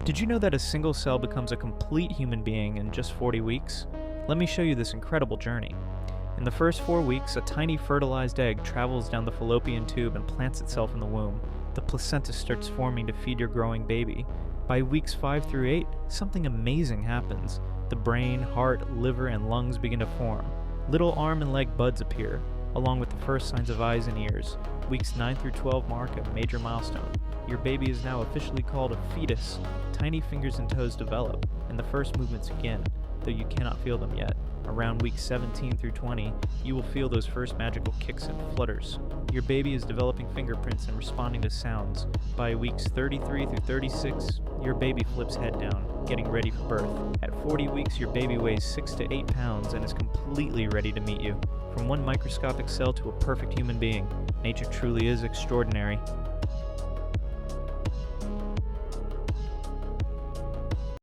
Did you know that a single cell becomes a complete human being in just 40 weeks? Let me show you this incredible journey. In the first 4 weeks, a tiny fertilized egg travels down the fallopian tube and plants itself in the womb. The placenta starts forming to feed your growing baby. By weeks 5 through 8, something amazing happens. The brain, heart, liver, and lungs begin to form. Little arm and leg buds appear, along with the first signs of eyes and ears. Weeks 9 through 12 mark a major milestone. Your baby is now officially called a fetus. Tiny fingers and toes develop, and the first movements begin, though you cannot feel them yet. Around weeks 17 through 20, you will feel those first magical kicks and flutters. Your baby is developing fingerprints and responding to sounds. By weeks 33 through 36, your baby flips head down, getting ready for birth. At 40 weeks, your baby weighs 6 to 8 pounds and is completely ready to meet you. From one microscopic cell to a perfect human being, nature truly is extraordinary.